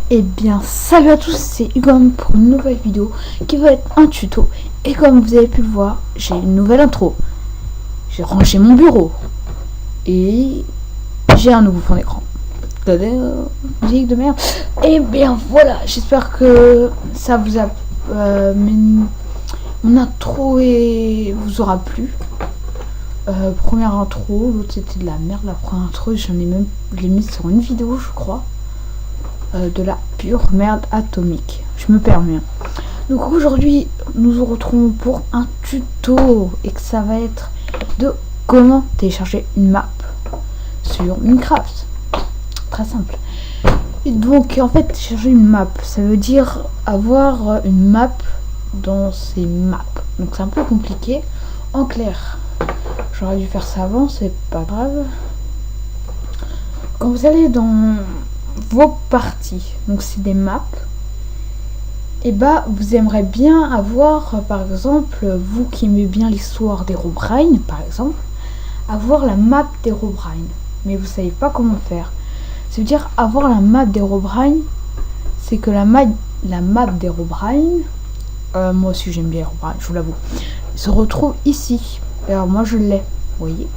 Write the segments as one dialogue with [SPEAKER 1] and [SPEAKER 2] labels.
[SPEAKER 1] Eh bien, salut à tous, c'est Hugo pour une nouvelle vidéo qui va être un tuto. Et comme vous avez pu le voir, j'ai une nouvelle intro. J'ai rangé mon bureau. Et j'ai un nouveau fond d'écran. Musique de merde. Et bien voilà, j'espère que ça vous a... mon intro vous aura plu. Première intro, l'autre c'était de la merde. La première intro, je l'ai mise sur une vidéo, je crois. De la pure merde atomique. Je me permets. Donc aujourd'hui, nous nous retrouvons pour un tuto et que ça va être de comment télécharger une map sur Minecraft. Très simple. Et donc en fait, télécharger une map, ça veut dire avoir une map dans ces maps. Donc c'est un peu compliqué. En clair, j'aurais dû faire ça avant, c'est pas grave. Quand vous allez dans vos parties, donc c'est des maps, et bah vous aimeriez bien avoir, par exemple, vous qui aimez bien l'histoire d'Herobrine, par exemple, avoir la map d'Herobrine, mais vous savez pas comment faire. Ça veut dire avoir la map d'Herobrine, c'est que la map d'Herobrine, moi aussi j'aime bien Herobrine, je vous l'avoue, se retrouve ici. Alors moi je l'ai, vous voyez,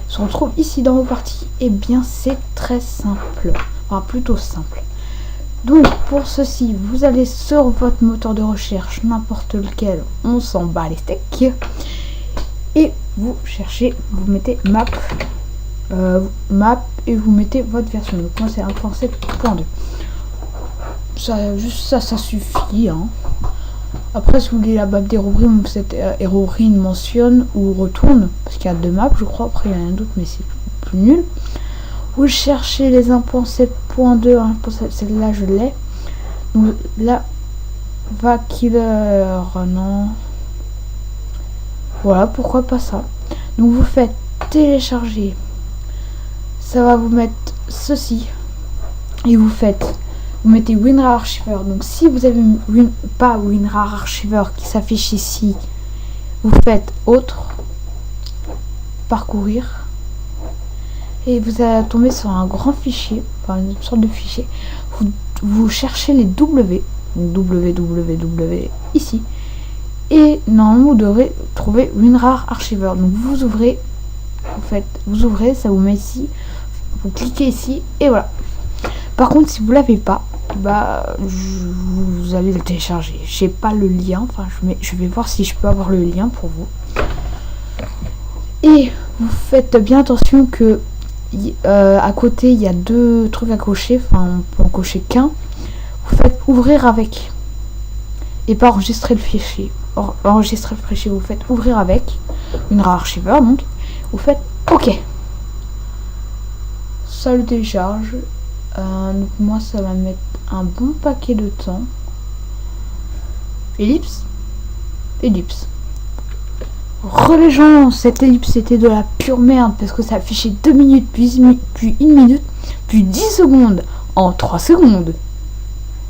[SPEAKER 1] se retrouve ici dans vos parties. Et bien c'est très simple, enfin plutôt simple. Donc pour ceci, vous allez sur votre moteur de recherche, n'importe lequel, on s'en bat les steaks, et vous cherchez, vous mettez map et vous mettez votre version. Donc moi c'est 1.7.2. Ça suffit, hein. Après, si vous voulez la map d'Herobrine, cette Herobrine mentionne ou retourne, parce qu'il y a deux maps, je crois. Après, il y en a d'autres, mais c'est plus nul. Vous cherchez les 1.7.2, celle-là, je l'ai. Donc là, Vakiller, non. Voilà, pourquoi pas ça. Donc vous faites télécharger. Ça va vous mettre ceci. Et vous mettez WinRAR Archiver. Donc si vous avez pas WinRAR Archiver qui s'affiche ici, vous faites autre, parcourir, et vous allez tomber sur un grand fichier, enfin une sorte de fichier. Vous cherchez les W, donc www ici, et normalement vous devrez trouver WinRAR Archiver. Donc vous ouvrez, ça vous met ici, vous cliquez ici et voilà. Par contre, si vous l'avez pas, bah vous allez le télécharger. J'ai pas le lien, enfin je vais voir si je peux avoir le lien pour vous. Et vous faites bien attention que à côté il y a deux trucs à cocher, enfin on peut en cocher qu'un. Vous faites ouvrir avec et pas enregistrer le fichier. Enregistrer le fichier, vous faites ouvrir avec une rare archiver, donc vous faites OK. Ça le télécharge. Donc moi ça va mettre un bon paquet de temps. Ellipse. Les gens, cette ellipse c'était de la pure merde parce que ça affichait 2 minutes, puis 1 minute, puis 10 secondes en 3 secondes.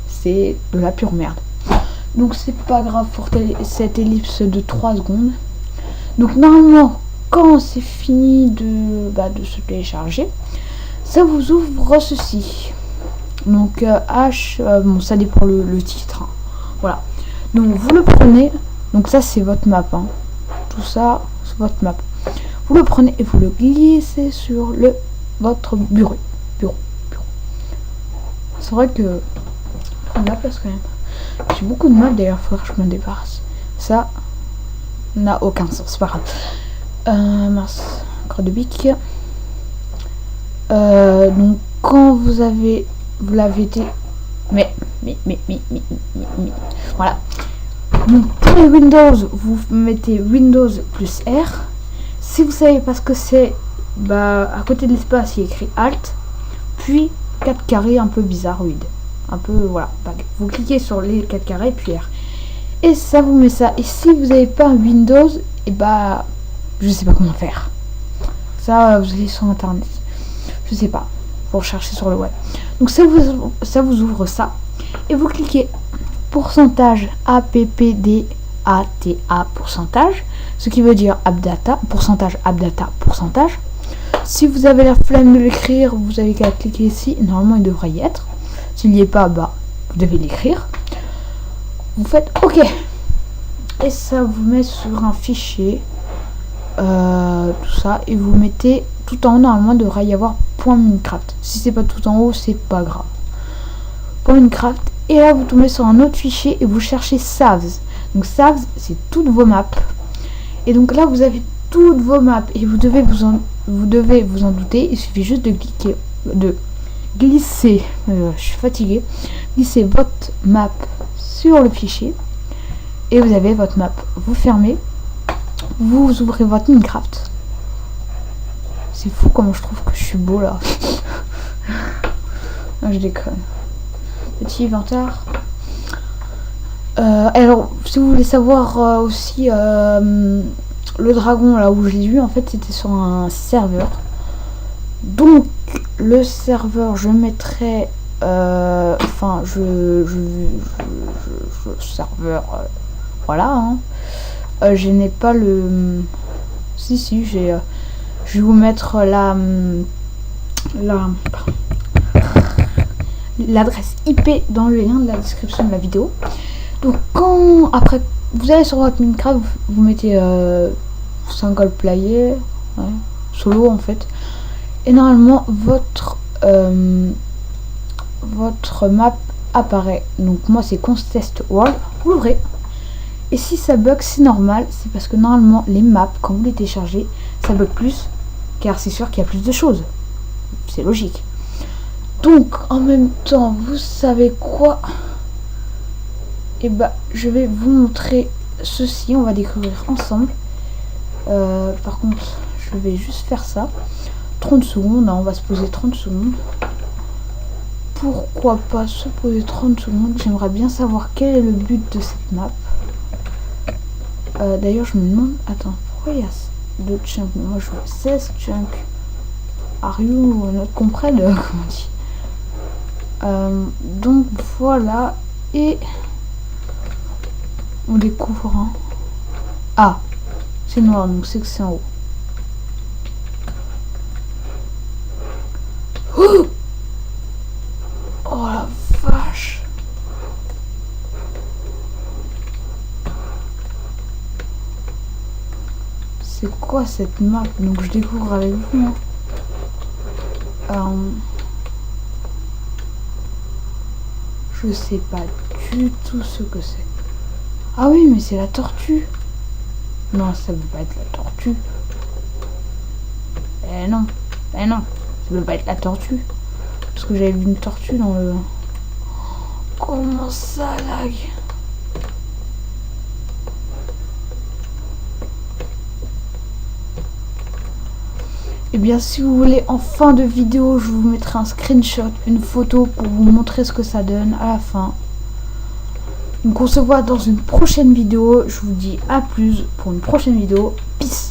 [SPEAKER 1] C'est de la pure merde. Donc c'est pas grave pour cette ellipse de 3 secondes. Donc normalement, quand c'est fini de se télécharger, ça vous ouvre ceci. Donc bon ça dépend le titre, hein. Voilà. Donc vous le prenez. Donc ça c'est votre map, hein. Tout ça c'est votre map. Vous le prenez et vous le glissez sur votre bureau. C'est vrai que prendre la place quand même. J'ai beaucoup de maps d'ailleurs, faudrait que je me débarrasse. Ça n'a aucun sens, c'est pas grave. Mince, croix de bique. Donc quand vous l'avez été, mais voilà. Donc pour les Windows, vous mettez Windows plus R. Si vous savez pas ce que c'est, à côté de l'espace il y a écrit Alt, puis 4 carrés un peu bizarroïde, un peu voilà. Vous cliquez sur les 4 carrés puis R, et ça vous met ça. Et si vous n'avez pas Windows, et je sais pas comment faire. Ça vous allez sur internet. Je sais pas, pour chercher sur le web. Donc ça vous ouvre ça et vous cliquez pourcentage appdata pourcentage, ce qui veut dire appdata pourcentage. Si vous avez la flemme de l'écrire, vous avez qu'à cliquer ici. Normalement il devrait y être. S'il n'y est pas, bah, vous devez l'écrire. Vous faites OK. Et ça vous met sur un fichier. Tout ça. Et vous mettez tout en haut. Normalement, il devrait y avoir .minecraft. Si c'est pas tout en haut, c'est pas grave. .minecraft. Et là, vous tombez sur un autre fichier et vous cherchez Savs. Donc Savs, c'est toutes vos maps. Et donc là, vous avez toutes vos maps. Et vous devez vous en douter. Il suffit juste de glisser. Je suis fatiguée. Glisser votre map sur le fichier. Et vous avez votre map. Vous fermez. Vous ouvrez votre Minecraft. C'est fou comme je trouve que je suis beau là. Non, je déconne. Petit inventaire. Alors, si vous voulez savoir aussi le dragon là où je l'ai vu, en fait c'était sur un serveur. Donc le serveur, je mettrai enfin serveur voilà hein. Je n'ai pas le si j'ai je vais vous mettre l'adresse IP dans le lien de la description de la vidéo. Donc quand après vous allez sur votre Minecraft, vous mettez single player, ouais, solo en fait, et normalement votre map apparaît. Donc moi c'est Contest World, vous l'ouvrez. Et si ça bug, c'est normal, c'est parce que normalement les maps, quand vous les téléchargez, ça bug plus, car c'est sûr qu'il y a plus de choses. C'est logique. Donc en même temps, vous savez quoi? Et bah je vais vous montrer ceci, on va découvrir ensemble. Par contre, je vais juste faire ça. 30 secondes, hein, on va se poser 30 secondes. Pourquoi pas se poser 30 secondes? J'aimerais bien savoir quel est le but de cette map. D'ailleurs, je me demande, attends, pourquoi il y a 2 chunks? Moi, je veux 16 chunks. Are you not comprendre, comment on dit? Donc, voilà. Et on découvre un. Ah, c'est noir, donc c'est que c'est en haut. Oh, oh la vache! C'est quoi cette map? Donc je découvre avec vous. Je sais pas du tout ce que c'est. Ah oui, mais c'est la tortue. Non, ça peut pas être la tortue. Non, non, ça peut pas être la tortue. Parce que j'avais vu une tortue dans le... Comment ça lag? Et bien si vous voulez en fin de vidéo, je vous mettrai un screenshot, une photo pour vous montrer ce que ça donne à la fin. Donc on se voit dans une prochaine vidéo. Je vous dis à plus pour une prochaine vidéo. Peace.